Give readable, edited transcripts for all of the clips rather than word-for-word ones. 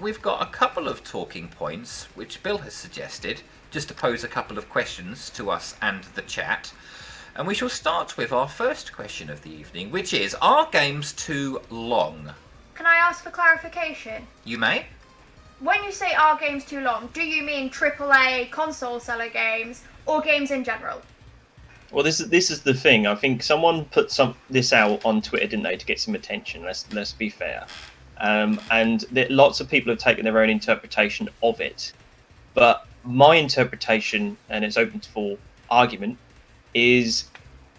we've got a couple of talking points which Bill has suggested, just to pose a couple of questions to us and the chat. And we shall start with our first question of the evening, which is, are games too long? Can I ask for clarification? You may. When you say are games too long, do you mean AAA console seller games or games in general? Well, this is the thing. I think someone put this out on Twitter, didn't they, to get some attention. Let's be fair. And lots of people have taken their own interpretation of it. But my interpretation, and it's open for argument, is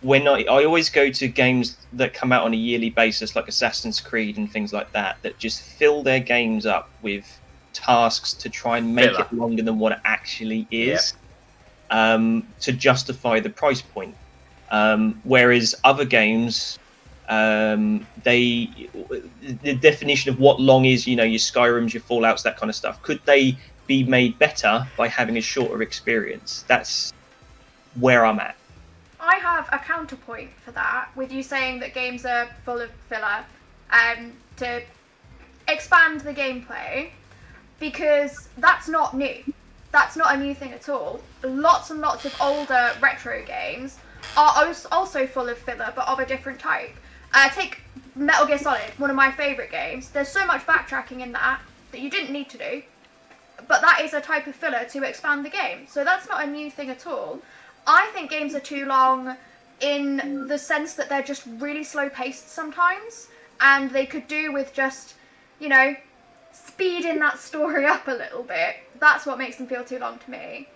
when I always go to games that come out on a yearly basis, like Assassin's Creed and things like that, that just fill their games up with tasks to try and make it longer than what it actually is, to justify the price point. Whereas other games, the definition of what long is, your Skyrims, your Fallouts, that kind of stuff, could they be made better by having a shorter experience? That's where I'm at. I have a counterpoint for that, with you saying that games are full of filler to expand the gameplay, because that's not new. That's not a new thing at all. Lots and lots of older retro games are also full of filler, but of a different type. Take Metal Gear Solid, one of my favourite games. There's so much backtracking in that you didn't need to do, but that is a type of filler to expand the game. So that's not a new thing at all. I think games are too long in the sense that they're just really slow paced sometimes, and they could do with just, speeding that story up a little bit. That's what makes them feel too long to me.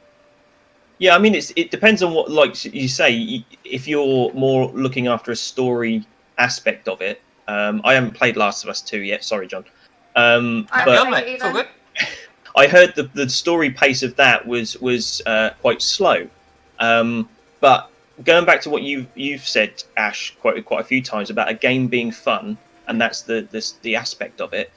Yeah, I mean, it depends on what, like you say, if you're more looking after a story aspect of it. I haven't played Last of Us 2 yet. Sorry, John. It's all good. I heard the story pace of that was quite slow. But going back to what you've said, Ash, quite a few times about a game being fun, and that's the aspect of it.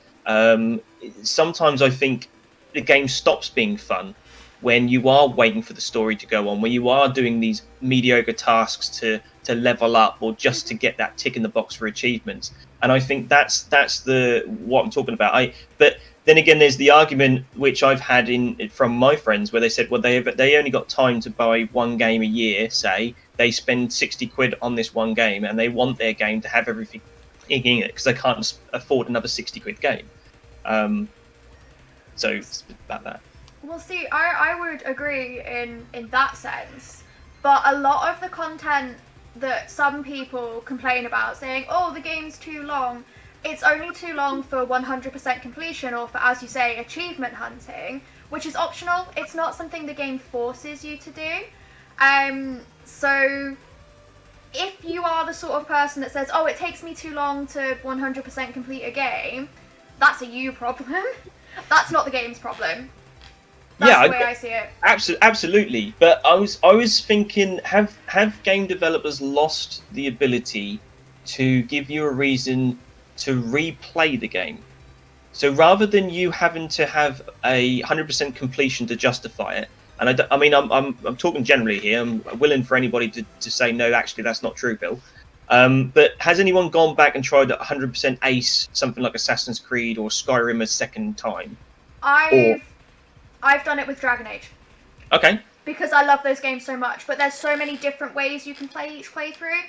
Sometimes I think the game stops being fun when you are waiting for the story to go on, when you are doing these mediocre tasks to level up or just to get that tick in the box for achievements. And I think that's what I'm talking about. But then again, there's the argument which I've had from my friends where they said, well, they only got time to buy one game a year. Say they spend 60 quid on this one game, and they want their game to have everything in it because they can't afford another 60 quid game. So it's about that. Well, see, I would agree in that sense, but a lot of the content that some people complain about, saying, oh, the game's too long, it's only too long for 100% completion or for, as you say, achievement hunting, which is optional. It's not something the game forces you to do. So if you are the sort of person that says, oh, it takes me too long to 100% complete a game, that's a you problem. That's not the game's problem. That's the way I see it. Absolutely. But I was thinking, have game developers lost the ability to give you a reason to replay the game? So rather than you having to have a 100% completion to justify it, and I'm talking generally here. I'm willing for anybody to say no, actually that's not true, Bill. But has anyone gone back and tried 100% ace something like Assassin's Creed or Skyrim a second time? I've done it with Dragon Age. Okay. Because I love those games so much, but there's so many different ways you can play each playthrough.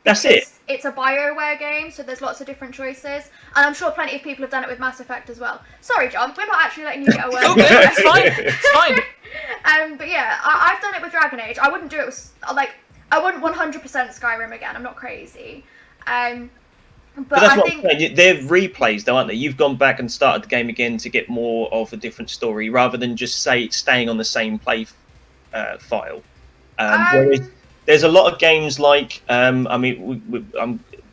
That's it. It's a BioWare game, so there's lots of different choices. And I'm sure plenty of people have done it with Mass Effect as well. Sorry, John, we're not actually letting you get a word. Okay, it's fine. It's fine. But yeah, I've done it with Dragon Age. I wouldn't do it with, I wouldn't 100% Skyrim again. I'm not crazy. But that's what I'm saying. They're replays, though, aren't they? You've gone back and started the game again to get more of a different story, rather than just staying on the same play file. Whereas there's a lot of games like,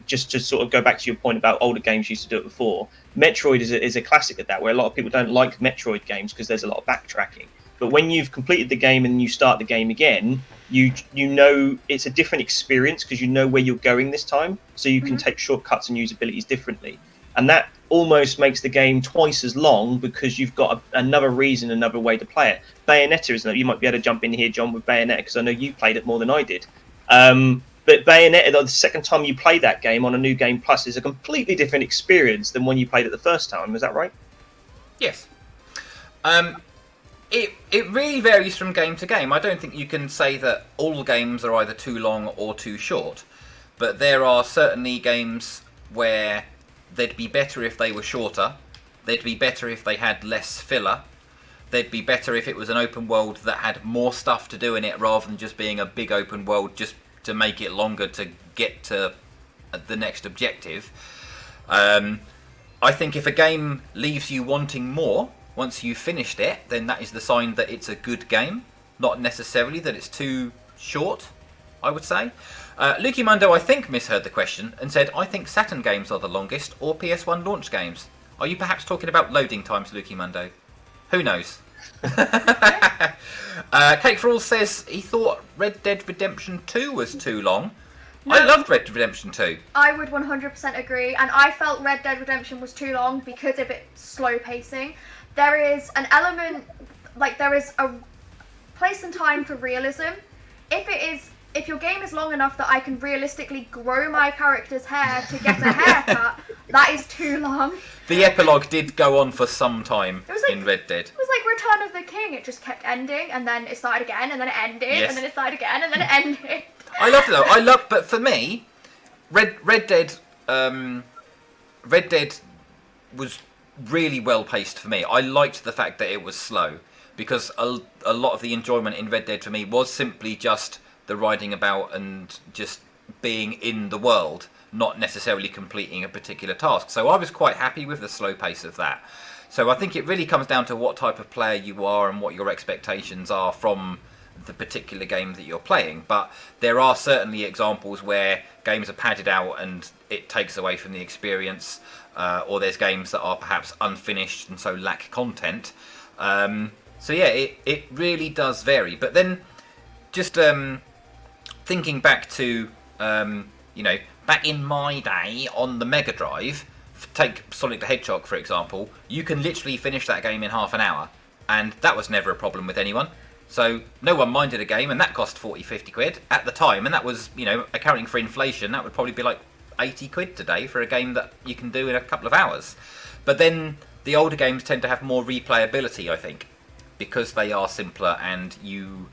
just to sort of go back to your point about older games used to do it before. Metroid is a classic of that, where a lot of people don't like Metroid games because there's a lot of backtracking. But when you've completed the game and you start the game again, you know it's a different experience because you know where you're going this time, so you can take shortcuts and use abilities differently. And that almost makes the game twice as long because you've got another reason, another way to play it. Bayonetta, isn't it? You might be able to jump in here, John, with Bayonetta, because I know you played it more than I did. But Bayonetta, the second time you play that game on a New Game Plus, is a completely different experience than when you played it the first time. Is that right? Yes. It really varies from game to game. I don't think you can say that all games are either too long or too short, but there are certainly games where they'd be better if they were shorter. They'd be better if they had less filler. They'd be better if it was an open world that had more stuff to do in it rather than just being a big open world just to make it longer to get to the next objective. I think if a game leaves you wanting more once you've finished it, then that is the sign that it's a good game, not necessarily that it's too short, I would say. Lucky Mundo, I think, misheard the question and said, I think Saturn games are the longest, or PS1 launch games. Are you perhaps talking about loading times, Lucky Mundo? Who knows? Cake for All says he thought Red Dead Redemption 2 was too long. No, I loved Red Dead Redemption 2. I would 100% agree, and I felt Red Dead Redemption was too long because of its slow pacing. There is an element, like there is a place and time for realism. If your game is long enough that I can realistically grow my character's hair to get a haircut, that is too long. The epilogue did go on for some time in Red Dead. It was like Return of the King. It just kept ending, and then it started again, and then it ended, yes. And then it started again, and then it ended. I loved it though. But for me, Red Dead was really well paced for me. I liked the fact that it was slow because a lot of the enjoyment in Red Dead for me was simply just the riding about and just being in the world, not necessarily completing a particular task. So I was quite happy with the slow pace of that. So I think it really comes down to what type of player you are and what your expectations are from the particular game that you're playing. But there are certainly examples where games are padded out and it takes away from the experience, or there's games that are perhaps unfinished and so lack content. So yeah, it really does vary. But then just thinking back to back in my day on the Mega Drive, take Sonic the Hedgehog for example, you can literally finish that game in half an hour, and that was never a problem with anyone. So no one minded a game, and that cost 40-50 quid at the time, and that was, accounting for inflation, that would probably be like 80 quid today for a game that you can do in a couple of hours. But then the older games tend to have more replayability, I think, because they are simpler, and you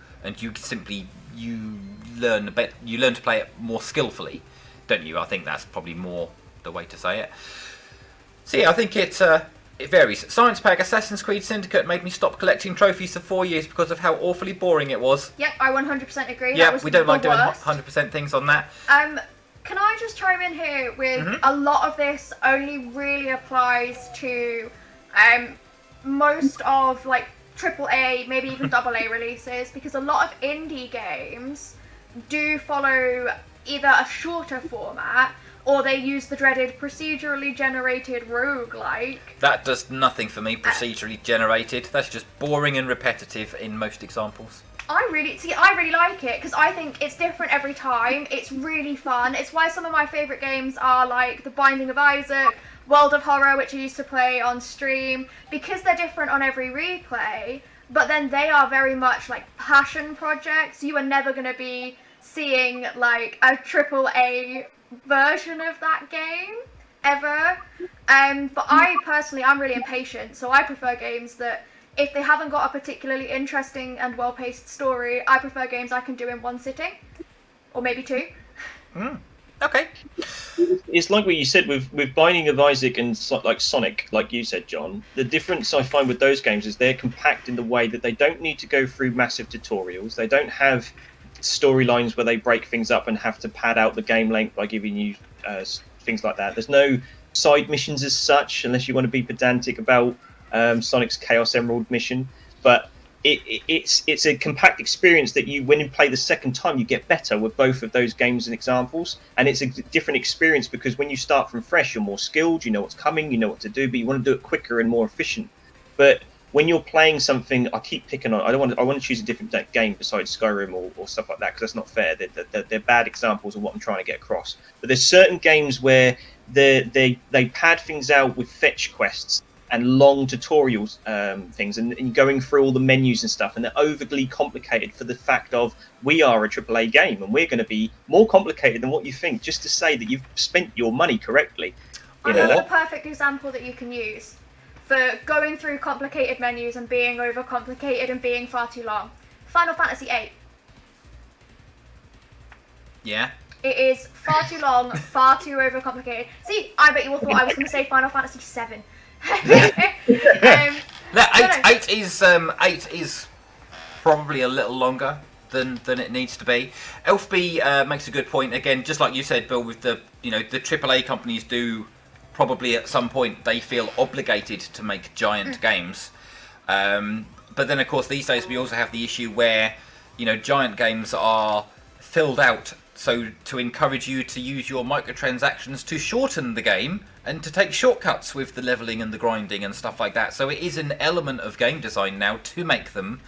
learn to play it more skillfully, don't you? I think that's probably more the way to say it. So yeah, I think it varies. Science Pack, Assassin's Creed Syndicate made me stop collecting trophies for 4 years because of how awfully boring it was. Yep, I 100% agree. Yeah, we don't like doing 100% things on that. Can I just chime in here with a lot of this only really applies to most of like AAA, maybe even AA releases, because a lot of indie games do follow either a shorter format or they use the dreaded procedurally generated roguelike. That does nothing for me, procedurally generated. That's just boring and repetitive in most examples. I really like it because I think it's different every time. It's really fun. It's why some of my favourite games are like The Binding of Isaac, World of Horror, which I used to play on stream, because they're different on every replay, but then they are very much like passion projects. You are never going to be seeing like a AAA version of that game ever. But I personally, I'm really impatient, so I prefer games that if they haven't got a particularly interesting and well-paced story, I prefer games I can do in one sitting, or maybe two. Okay. It's like what you said with Binding of Isaac and like Sonic, like you said, John. The difference I find with those games is they're compact in the way that they don't need to go through massive tutorials. They don't have storylines where they break things up and have to pad out the game length by giving you things like that. There's no side missions as such, unless you want to be pedantic about Sonic's Chaos Emerald mission. But it's a compact experience that when you play the second time, you get better with both of those games and examples. And it's a different experience because when you start from fresh, you're more skilled, you know what's coming, you know what to do, but you want to do it quicker and more efficient. But when you're playing something, I keep picking on. I want to choose a different game besides Skyrim or stuff like that because that's not fair. They're bad examples of what I'm trying to get across. But there's certain games where they pad things out with fetch quests and long tutorials things and going through all the menus and stuff, and they're overly complicated for the fact of we are a AAA game and we're going to be more complicated than what you think just to say that you've spent your money correctly. I know the perfect example that you can use. for going through complicated menus and being overcomplicated and being far too long. Final Fantasy VIII. Yeah. It is far too long, far too overcomplicated. See, I bet you all thought I was going to say Final Fantasy VII. No, eight is probably a little longer than it needs to be. Elf B makes a good point again, just like you said, Bill. With the the AAA companies do probably at some point they feel obligated to make giant games, but then of course these days we also have the issue where giant games are filled out. So to encourage you to use your microtransactions to shorten the game and to take shortcuts with the leveling and the grinding and stuff like that. So it is an element of game design now to make them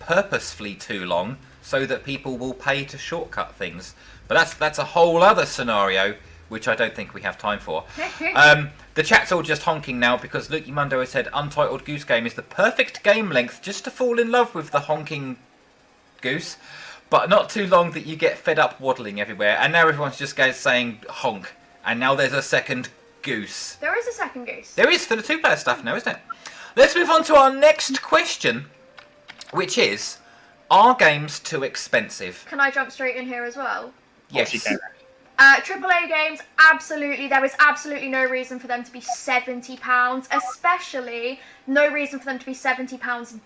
purposefully too long so that people will pay to shortcut things. But that's a whole other scenario which I don't think we have time for. The chat's all just honking now because Luke Mundo has said Untitled Goose Game is the perfect game length just to fall in love with the honking goose. But not too long that you get fed up waddling everywhere. And now everyone's just saying honk. And now there's a second goose. There is a second goose. There is for the two-player stuff now, isn't it? Let's move on to our next question, which is, are games too expensive? Can I jump straight in here as well? Yes. You can. AAA games, absolutely. There is absolutely no reason for them to be £70, especially no reason for them to be £70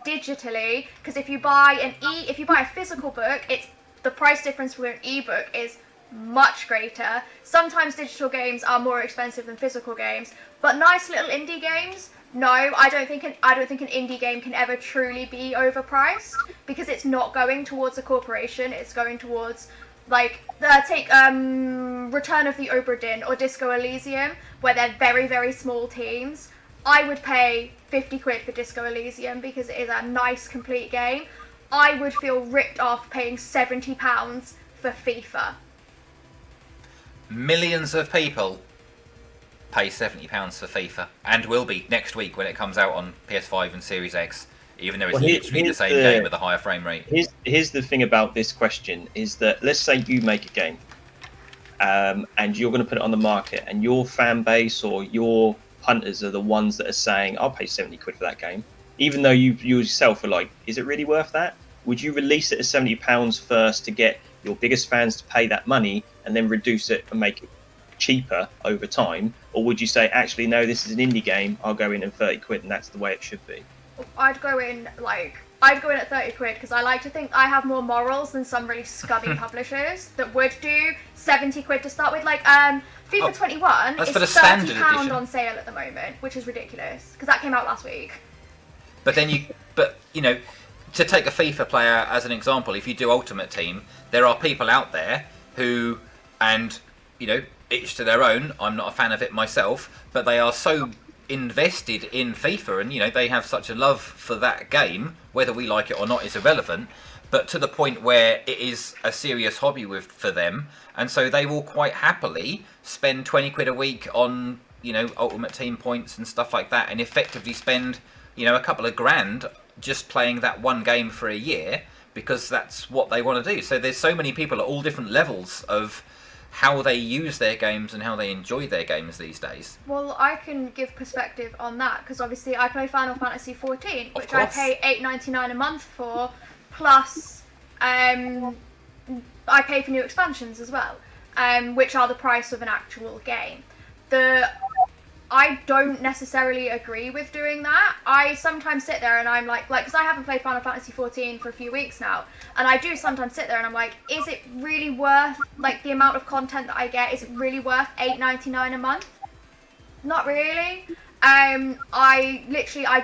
digitally. Because if you buy a physical book, the price difference for an ebook is much greater. Sometimes digital games are more expensive than physical games, but nice little indie games. No, I don't think an indie game can ever truly be overpriced because it's not going towards a corporation. It's going towards take Return of the Obra Dinn or Disco Elysium, where they're very, very small teams. I would pay 50 quid for Disco Elysium because it is a nice, complete game. I would feel ripped off paying £70 for FIFA. Millions of people pay £70 for FIFA, and will be next week when it comes out on PS5 and Series X, even though it's literally the same game with a higher frame rate. Here's the thing about this question, is that let's say you make a game, and you're going to put it on the market, and your fan base or your punters are the ones that are saying, I'll pay 70 quid for that game, even though you yourself are like, is it really worth that? Would you release it at £70 first to get your biggest fans to pay that money and then reduce it and make it cheaper over time? Or would you say, actually, no, this is an indie game, I'll go in at 30 quid and that's the way it should be? I'd go in at 30 quid because I like to think I have more morals than some really scummy publishers that would do 70 quid to start with. FIFA 21 is £30 on sale at the moment, which is ridiculous because that came out last week. But to take a FIFA player as an example, if you do Ultimate Team, there are people out there who, and each to their own, I'm not a fan of it myself, but they are so invested in FIFA and they have such a love for that game, whether we like it or not is irrelevant, but to the point where it is a serious hobby for them, and so they will quite happily spend 20 quid a week on Ultimate Team points and stuff like that, and effectively spend a couple of grand just playing that one game for a year because that's what they want to do. So there's so many people at all different levels of how they use their games and how they enjoy their games these days. Well, I can give perspective on that because obviously I play Final Fantasy XIV, which I pay $8.99 a month for, plus I pay for new expansions as well, which are the price of an actual game. I don't necessarily agree with doing that. I sometimes sit there and I'm like, because I haven't played Final Fantasy XIV for a few weeks now, and I do sometimes sit there and I'm like, is it really worth, the amount of content that I get, is it really worth $8.99 a month? Not really. I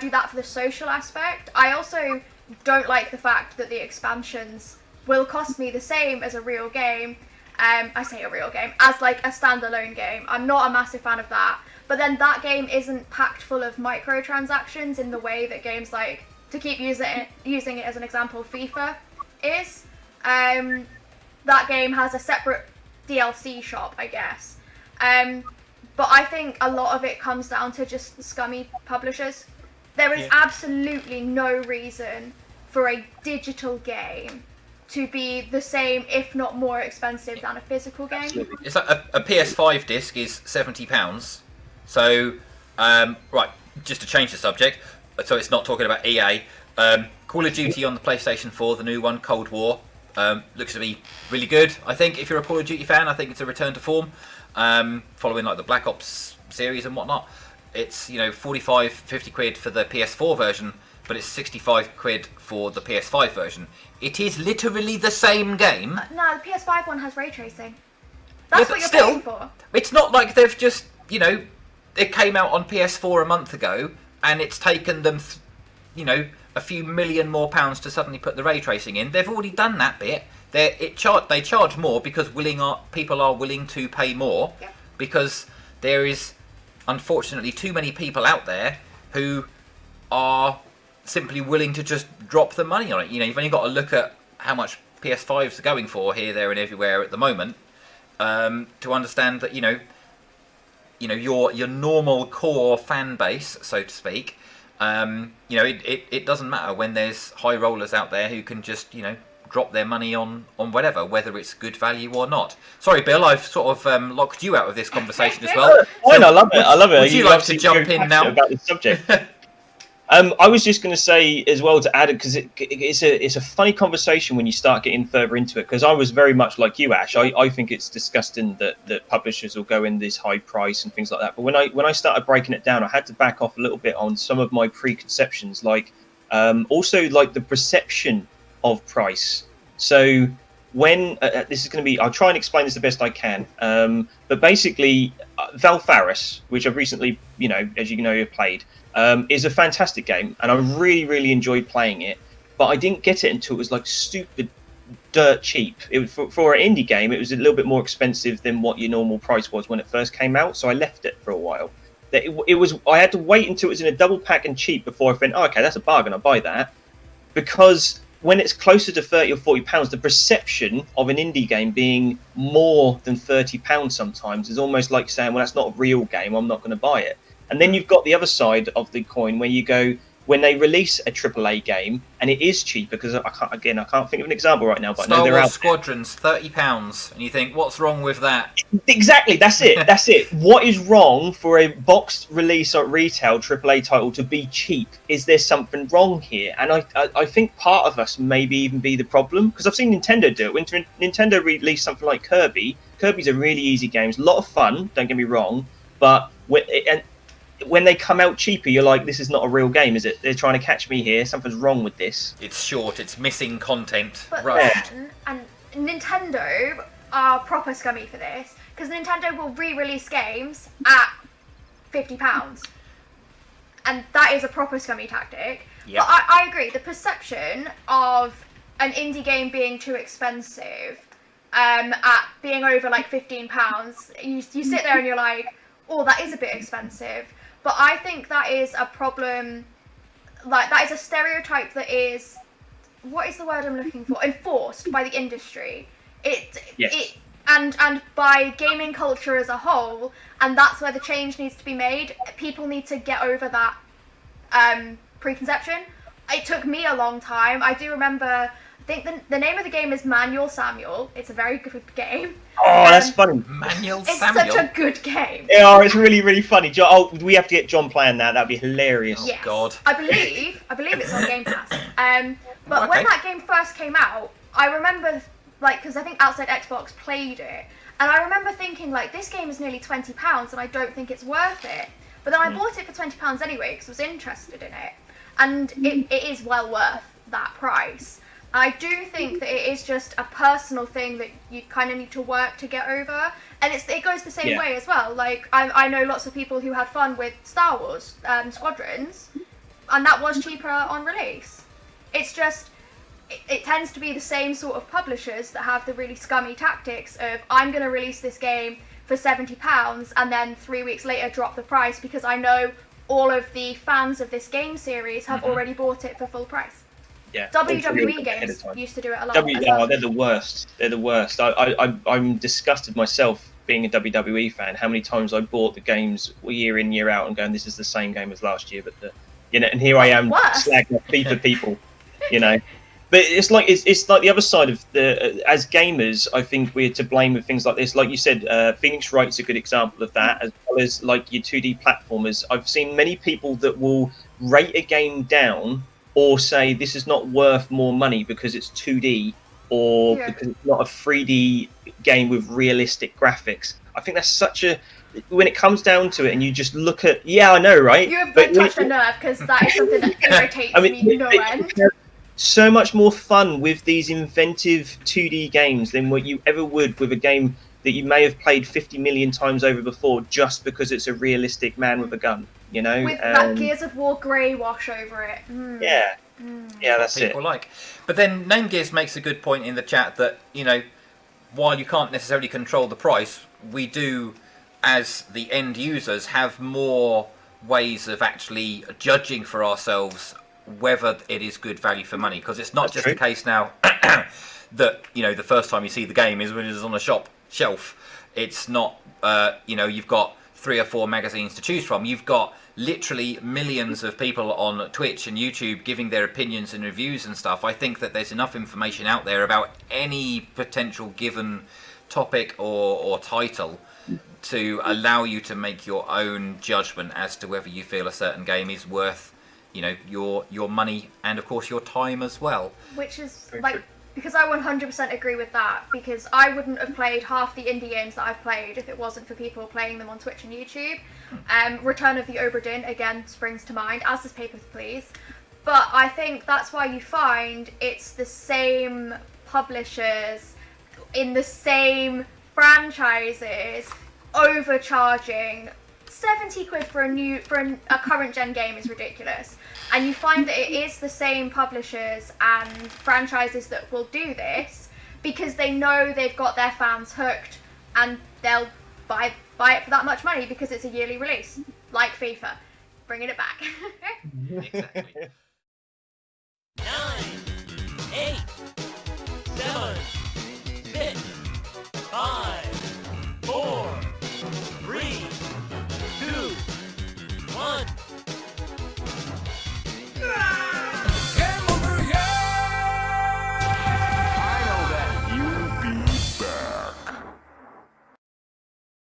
do that for the social aspect. I also don't like the fact that the expansions will cost me the same as a real game. I say a real game, as a standalone game. I'm not a massive fan of that. But then that game isn't packed full of microtransactions in the way that games to keep using it as an example, FIFA is. That game has a separate DLC shop, I guess. But I think a lot of it comes down to just scummy publishers. There is absolutely no reason for a digital game to be the same, if not more expensive than a physical game. It's like a PS5 disc is £70. So, right, just to change the subject, so it's not talking about EA. Call of Duty on the PlayStation 4, the new one, Cold War, looks to be really good. I think if you're a Call of Duty fan, I think it's a return to form, following like the Black Ops series and whatnot. It's 45, 50 quid for the PS4 version, but it's 65 quid for the PS5 version. It is literally the same game. No, the PS5 one has ray tracing. That's what you're paying for. It's not like they've just, it came out on PS4 a month ago, and it's taken them, a few million more pounds to suddenly put the ray tracing in. They've already done that bit. They charge more because people are willing to pay more, Yep. because there is unfortunately too many people out there who are simply willing to just drop the money on it. You've only got to look at how much PS5s are going for here, there, and everywhere at the moment to understand that your normal core fan base, so to speak. It doesn't matter when there's high rollers out there who can just drop their money on whatever, whether it's good value or not. Sorry, Bill, I've sort of locked you out of this conversation as well. I love it. Would you like to jump in now about this subject? I was just going to say as well to add it, because it's a funny conversation when you start getting further into it. Because I was very much like you, Ash. I think it's disgusting that publishers will go in this high price and things like that. But when I started breaking it down, I had to back off a little bit on some of my preconceptions, like also like the perception of price. So when this is going to be, I'll try and explain this the best I can. But basically, Valfaris, which I've recently, as you know, played. Is a fantastic game, and I really, really enjoyed playing it. But I didn't get it until it was like stupid, dirt cheap. It was for an indie game. It was a little bit more expensive than what your normal price was when it first came out. So I left it for a while. I had to wait until it was in a double pack and cheap before I went, oh, okay, that's a bargain. I'll buy that. Because when it's closer to £30 or £40, the perception of an indie game being more than £30 sometimes is almost like saying, well, that's not a real game. I'm not going to buy it. And then you've got the other side of the coin where you go, when they release a AAA game and it is cheap, because I can't think of an example right now, but Star I know they're Wars out. Squadrons, £30, and you think, what's wrong with that? Exactly, that's it. That's it. What is wrong for a boxed release or retail AAA title to be cheap? Is there something wrong here? And I think part of us maybe even be the problem, because I've seen Nintendo do it. When Nintendo released something like Kirby's a really easy game. It's a lot of fun, don't get me wrong, but when they come out cheaper, you're like, this is not a real game, is it? They're trying to catch me here. Something's wrong with this. It's short. It's missing content. But Rushed. then, and Nintendo are proper scummy for this, because Nintendo will re-release games at £50, and that is a proper scummy tactic. Yep. But I agree. The perception of an indie game being too expensive, at being over like £15, you sit there and you're like, oh, that is a bit expensive. But I think that is a problem, like that is a stereotype that is, what is the word I'm looking for? Enforced by the industry. And by gaming culture as a whole, and that's where the change needs to be made. People need to get over that preconception. It took me a long time. I do remember, I think the name of the game is Manual Samuel. It's a very good game. Oh, that's funny. Manual It's Samuel. such a good game. Yeah, it's really, really funny. We have to get John playing that. That'd be hilarious. Yes. God. I believe it's on Game Pass. But Okay. when that game first came out, I remember, like, because I think Outside Xbox played it, and I remember thinking, like, this game is nearly £20, and I don't think it's worth it. But then I bought it for £20 anyway because I was interested in it, and it is well worth that price. I do think that it is just a personal thing that you kind of need to work to get over, and it goes the same way as well. Like I know lots of people who had fun with Star Wars Squadrons, and that was cheaper on release. It's just it tends to be the same sort of publishers that have the really scummy tactics of, I'm going to release this game for £70 and then 3 weeks later drop the price because I know all of the fans of this game series have already bought it for full price. Yeah. WWE games used to do it a lot. as well. They're the worst. They're the worst. I'm disgusted myself being a WWE fan. How many times I bought the games year in, year out, and going, this is the same game as last year, but and here I am Worse. slagging off FIFA people. But it's like the other side of the as gamers. I think we're to blame with things like this. Like you said, Phoenix Wright's a good example of that, as well as like your 2D platformers. I've seen many people that will rate a game down or say this is not worth more money because it's 2D or because it's not a 3D game with realistic graphics. I think that's such a when it comes down to it, and you just look at I know, right? You have touched a nerve because that is something that irritates me no end. So much more fun with these inventive 2D games than what you ever would with a game that you may have played 50 million times over before just because it's a realistic man with a gun, you know? With that Gears of War grey wash over it. Yeah, that's it. People like. But then Name Gears makes a good point in the chat that, you know, while you can't necessarily control the price, we do, as the end users, have more ways of actually judging for ourselves whether it is good value for money, because it's not just the case now that, you know, the first time you see the game is when it is on a shop shelf. It's not you know, you've got 3 or 4 magazines to choose from. You've got literally millions of people on Twitch and YouTube giving their opinions and reviews and stuff. I think that there's enough information out there about any potential given topic or title to allow you to make your own judgment as to whether you feel a certain game is worth, you know, your money and of course your time as well. Which is like, because I 100% agree with that, because I wouldn't have played half the indie games that I've played if it wasn't for people playing them on Twitch and YouTube. Return of the Obra Dinn again springs to mind, as does Papers, Please. But I think that's why you find it's the same publishers in the same franchises overcharging. 70 quid for a current gen game is ridiculous, and you find that it is the same publishers and franchises that will do this because they know they've got their fans hooked and they'll buy it for that much money because it's a yearly release, like FIFA, bringing it back. Exactly. 9, 8, 7